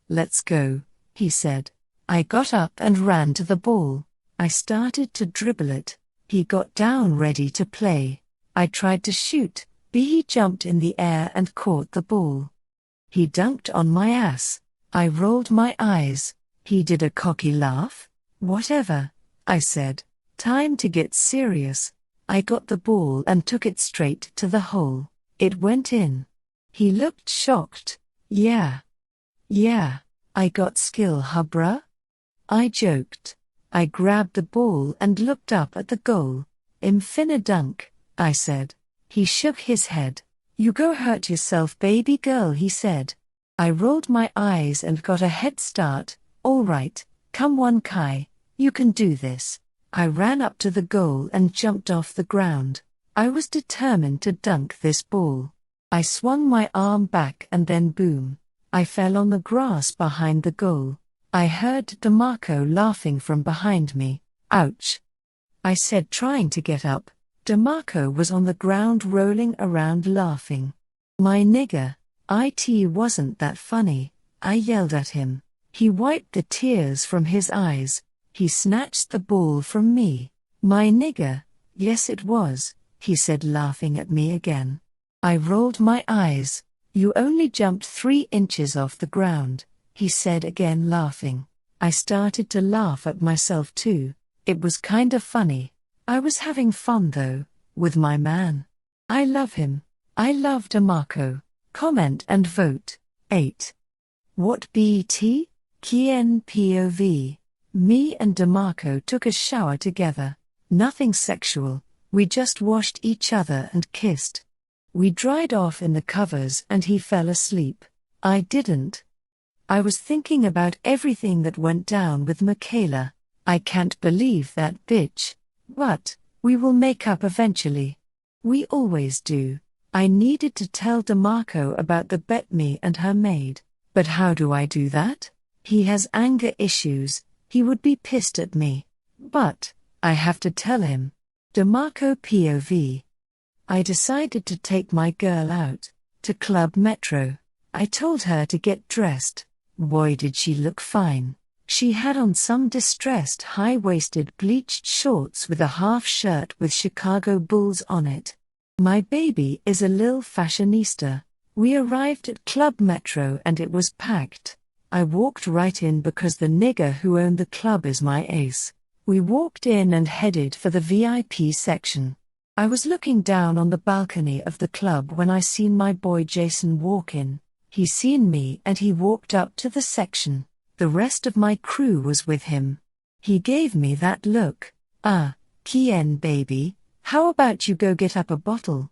"Let's go," he said. I got up and ran to the ball. I started to dribble it. He got down ready to play. I tried to shoot, but he jumped in the air and caught the ball. He dunked on my ass. I rolled my eyes. He did a cocky laugh. "Whatever," I said. "Time to get serious." I got the ball and took it straight to the hole. It went in. He looked shocked. Yeah, I got skill, huh bruh?" I joked. I grabbed the ball and looked up at the goal. "I'm finna dunk," I said. He shook his head. "You go hurt yourself, baby girl," he said. I rolled my eyes and got a head start. "All right, come on Kai, you can do this." I ran up to the goal and jumped off the ground. I was determined to dunk this ball. I swung my arm back and then boom. I fell on the grass behind the goal. I heard DeMarco laughing from behind me. "Ouch," I said, trying to get up. DeMarco was on the ground rolling around laughing. "My nigga, it wasn't that funny," I yelled at him. He wiped the tears from his eyes. He snatched the ball from me. "My nigga, yes it was," he said, laughing at me again. I rolled my eyes. "You only jumped 3 inches off the ground," he said again, laughing. I started to laugh at myself too. It was kinda funny. I was having fun though, with my man. I love him. I love DeMarco. Comment and vote. 8. What BT? Kaienne POV. Me and DeMarco took a shower together. Nothing sexual, we just washed each other and kissed. We dried off in the covers and he fell asleep. I didn't. I was thinking about everything that went down with Michaela. I can't believe that bitch. But we will make up eventually. We always do. I needed to tell DeMarco about the bet me and her made. But how do I do that? He has anger issues. He would be pissed at me. But I have to tell him. DeMarco POV. I decided to take my girl out to Club Metro. I told her to get dressed. Boy, did she look fine. She had on some distressed high-waisted bleached shorts with a half shirt with Chicago Bulls on it. My baby is a lil fashionista. We arrived at Club Metro and it was packed. I walked right in because the nigger who owned the club is my ace. We walked in and headed for the VIP section. I was looking down on the balcony of the club when I seen my boy Jason walk in. He seen me and he walked up to the section. The rest of my crew was with him. He gave me that look. Kaienne baby, how about you go get up a bottle?"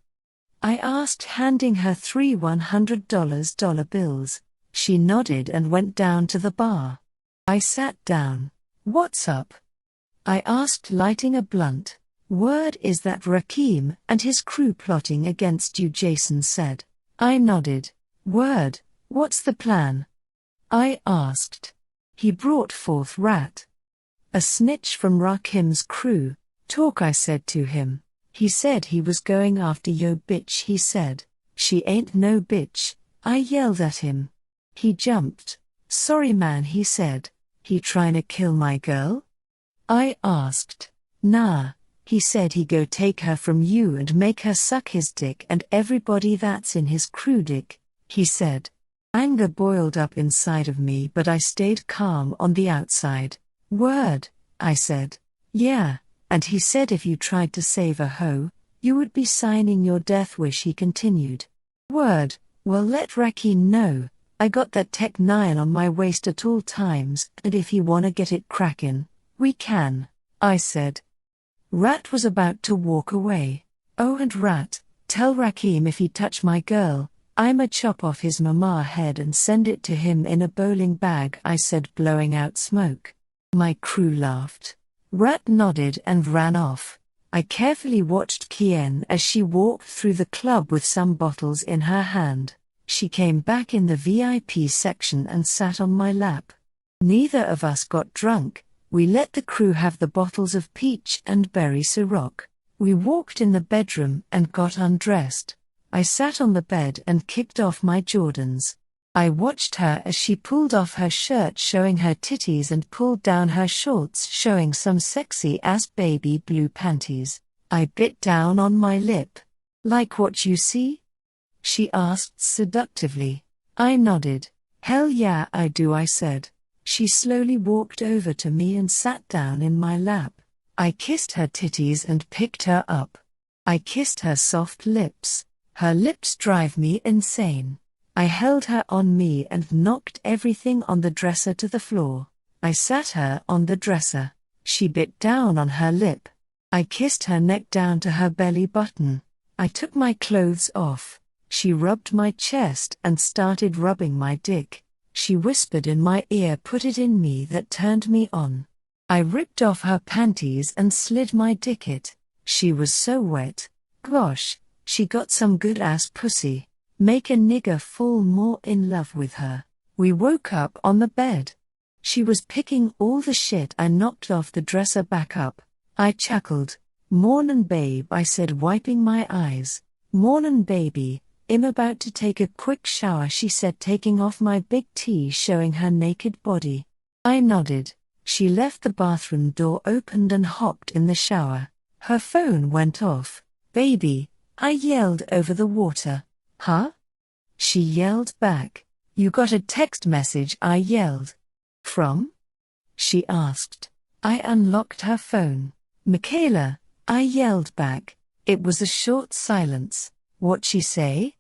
I asked, handing her 3 $100 bills. She nodded and went down to the bar. I sat down. "What's up?" I asked, lighting a blunt. "Word is that Rakim and his crew plotting against you," Jason said. I nodded. "Word, what's the plan?" I asked. He brought forth Rat, a snitch from Rakim's crew. "Talk," I said to him. He said he was going after yo bitch. He said. "She ain't no bitch," I yelled at him. He jumped. "Sorry man," he said. "He tryna kill my girl?" I asked. "Nah," he said, he go take her from you and make her suck his dick and everybody that's in his crew dick, he said. Anger boiled up inside of me, but I stayed calm on the outside. "Word," I said. "Yeah, and he said if you tried to save a hoe, you would be signing your death wish," he continued. "Word, well let Rakim know. I got that Tech 9 on my waist at all times, and if he wanna get it crackin', we can," I said. Rat was about to walk away. "Oh, and Rat, tell Rakim if he touch my girl, I'ma chop off his mama head and send it to him in a bowling bag," I said, blowing out smoke. My crew laughed. Rat nodded and ran off. I carefully watched Kaienne as she walked through the club with some bottles in her hand. She came back in the VIP section and sat on my lap. Neither of us got drunk. We let the crew have the bottles of peach and berry Ciroc. We walked in the bedroom and got undressed. I sat on the bed and kicked off my Jordans. I watched her as she pulled off her shirt showing her titties and pulled down her shorts showing some sexy-ass baby blue panties. I bit down on my lip. Like what you see? She asked seductively. I nodded. Hell yeah I do, I said. She slowly walked over to me and sat down in my lap. I kissed her titties and picked her up. I kissed her soft lips. Her lips drive me insane. I held her on me and knocked everything on the dresser to the floor. I sat her on the dresser. She bit down on her lip. I kissed her neck down to her belly button. I took my clothes off. She rubbed my chest and started rubbing my dick. She whispered in my ear, put it in me, that turned me on. I ripped off her panties and slid my dick it. She was so wet. Gosh, she got some good ass pussy. Make a nigger fall more in love with her. We woke up on the bed. She was picking all the shit I knocked off the dresser back up. I chuckled. Mornin' babe, I said, wiping my eyes. Mornin' baby, I'm about to take a quick shower, she said, taking off my big tee showing her naked body. I nodded. She left the bathroom door opened and hopped in the shower. Her phone went off. Baby, I yelled over the water. Huh? She yelled back. You got a text message, I yelled. From? She asked. I unlocked her phone. Michaela, I yelled back. It was a short silence. What'd she say?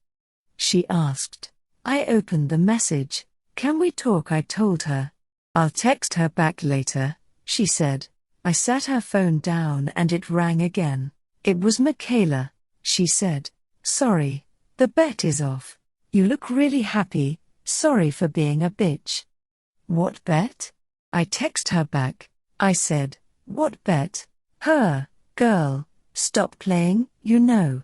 She asked. I opened the message. Can we talk, I told her. I'll text her back later, she said. I sat her phone down and it rang again. It was Michaela. She said. Sorry. The bet is off. You look really happy. Sorry for being a bitch. What bet? I text her back. I said. What bet? Her. Girl. Stop playing, you know.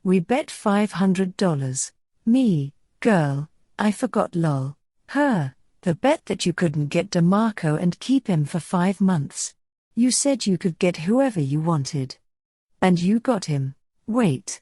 We bet $500. Me. Girl. I forgot, lol. Her. The bet that you couldn't get DeMarco and keep him for 5 months. You said you could get whoever you wanted. And you got him. Wait.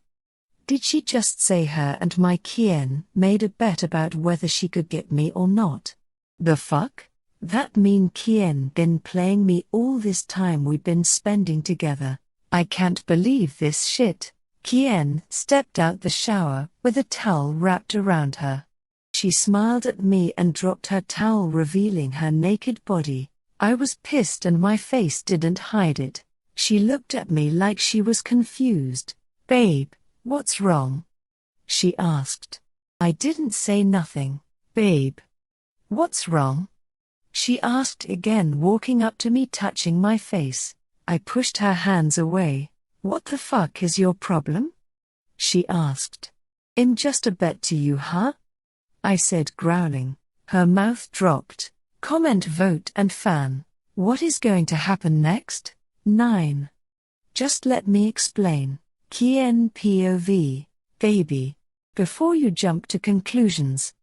Did she just say her and my Kaienne made a bet about whether she could get me or not? The fuck? That mean Kaienne been playing me all this time we been spending together. I can't believe this shit. Kaienne stepped out the shower with a towel wrapped around her. She smiled at me and dropped her towel, revealing her naked body. I was pissed and my face didn't hide it. She looked at me like she was confused. Babe, what's wrong? She asked. I didn't say nothing. Babe, what's wrong? She asked again, walking up to me, touching my face. I pushed her hands away. What the fuck is your problem? She asked. I'm just a bet to you, huh? I said, growling. Her mouth dropped. Comment, vote and fan. What is going to happen next? 9. Just let me explain. Kaienne POV. Baby. Before you jump to conclusions.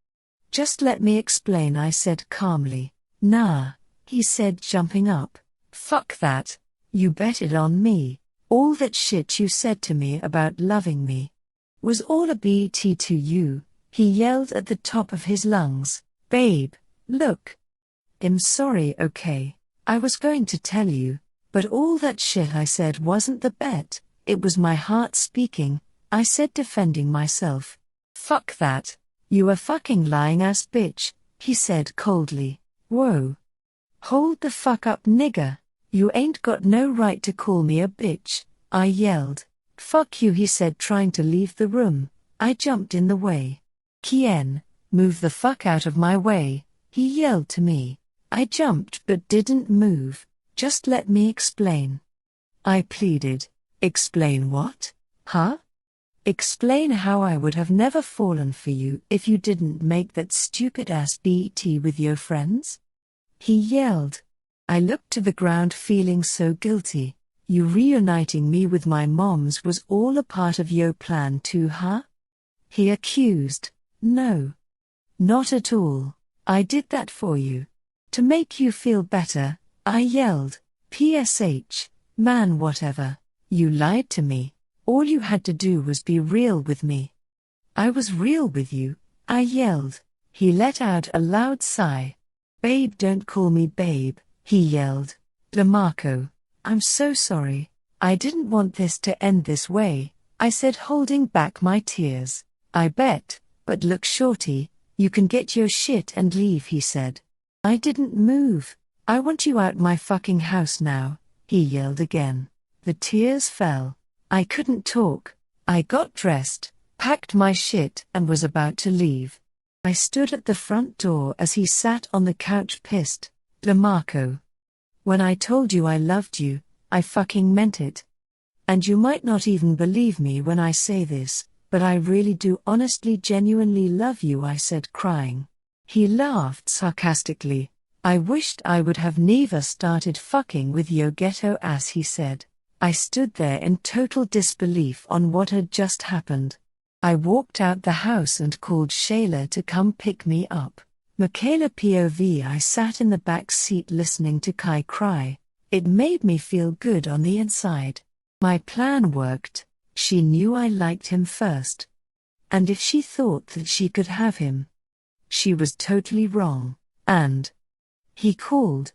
Just let me explain, I said calmly. Nah, he said, jumping up. Fuck that. You bet it on me. All that shit you said to me about loving me was all a BT to you, he yelled at the top of his lungs. Babe, look. I'm sorry, okay. I was going to tell you, but all that shit I said wasn't the bet, it was my heart speaking, I said, defending myself. Fuck that. You a fucking lying ass bitch, he said coldly. Whoa. Hold the fuck up, nigger. You ain't got no right to call me a bitch, I yelled. Fuck you, he said, trying to leave the room. I jumped in the way. Kaienne, move the fuck out of my way, he yelled to me. I jumped but didn't move. Just let me explain. I pleaded. Explain what? Huh? Explain how I would have never fallen for you if you didn't make that stupid ass BT with your friends? He yelled. I looked to the ground, feeling so guilty. You reuniting me with my moms was all a part of your plan too, huh? He accused. No. Not at all. I did that for you. To make you feel better, I yelled. PSH, man, whatever. You lied to me. All you had to do was be real with me. I was real with you, I yelled. He let out a loud sigh. "Babe, don't call me babe," he yelled. "Demarco, I'm so sorry. I didn't want this to end this way," I said, holding back my tears. "I bet, but look shorty, you can get your shit and leave," he said. I didn't move. "I want you out my fucking house now," he yelled again. The tears fell. I couldn't talk. I got dressed, packed my shit, and was about to leave. I stood at the front door as he sat on the couch pissed. "Demarco, when I told you I loved you, I fucking meant it. And you might not even believe me when I say this, but I really do honestly genuinely love you," I said, crying. He laughed sarcastically. "I wished I would have never started fucking with your ghetto ass," he said. I stood there in total disbelief on what had just happened. I walked out the house and called Shayla to come pick me up. Michaela POV. I sat in the back seat listening to Kai cry. It made me feel good on the inside. My plan worked. She knew I liked him first. And if she thought that she could have him, she was totally wrong. And he called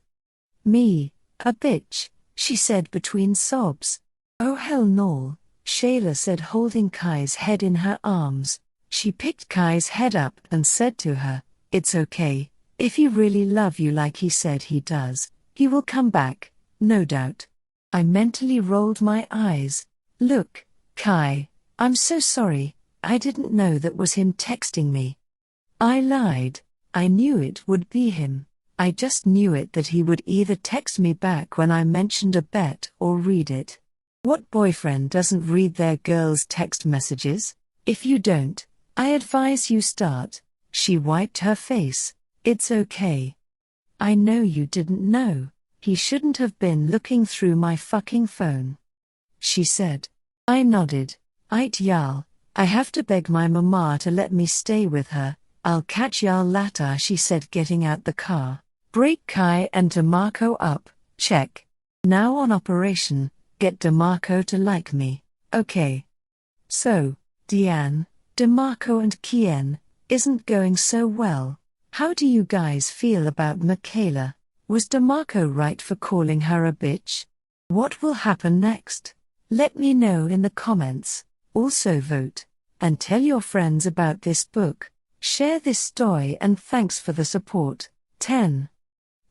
me a bitch, she said between sobs. "Oh hell no," Shayla said, holding Kai's head in her arms. She picked Kai's head up and said to her, "It's okay. If he really loves you like he said he does, he will come back, no doubt." I mentally rolled my eyes. "Look, Kai, I'm so sorry, I didn't know that was him texting me. I lied. I knew it would be him. I just knew it that he would either text me back when I mentioned a bet or read it. What boyfriend doesn't read their girl's text messages? If you don't, I advise you start." She wiped her face. "It's okay. I know you didn't know. He shouldn't have been looking through my fucking phone," she said. I nodded. "Aight y'all, I have to beg my mama to let me stay with her. I'll catch y'all later," she said, getting out the car. Break Kai and Demarco up, check. Now on Operation Get Demarco to like me. Okay. So, Deanne, Demarco and Kaienne isn't going so well. How do you guys feel about Michaela? Was Demarco right for calling her a bitch? What will happen next? Let me know in the comments. Also vote. And tell your friends about this book. Share this story and thanks for the support. 10.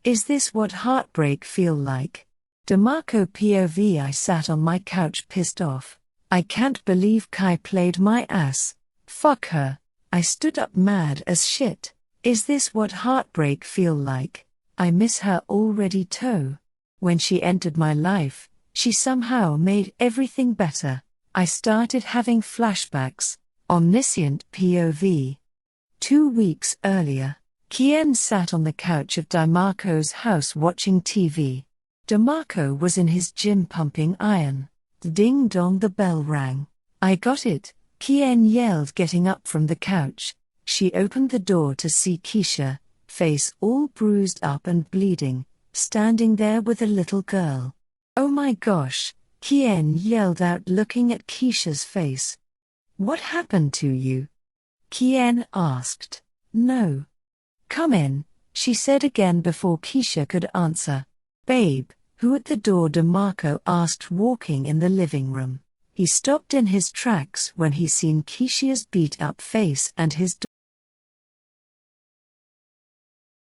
Is this what heartbreak feel like? Demarco POV. I sat on my couch pissed off. I can't believe Kai played my ass. Fuck her. I stood up mad as shit. Is this what heartbreak feel like? I miss her already too. When she entered my life, she somehow made everything better. I started having flashbacks. Omniscient POV. 2 weeks earlier, Kaienne sat on the couch of Demarco's house watching TV. Demarco was in his gym pumping iron. Ding dong, the bell rang. "I got it," Kaienne yelled, getting up from the couch. She opened the door to see Keisha, face all bruised up and bleeding, standing there with a little girl. "Oh my gosh," Kaienne yelled out, looking at Keisha's face. "What happened to you?" Kaienne asked. "No. Come in," she said again before Keisha could answer. "Babe, who at the door?" Demarco asked, walking in the living room. He stopped in his tracks when he seen Keisha's beat-up face and his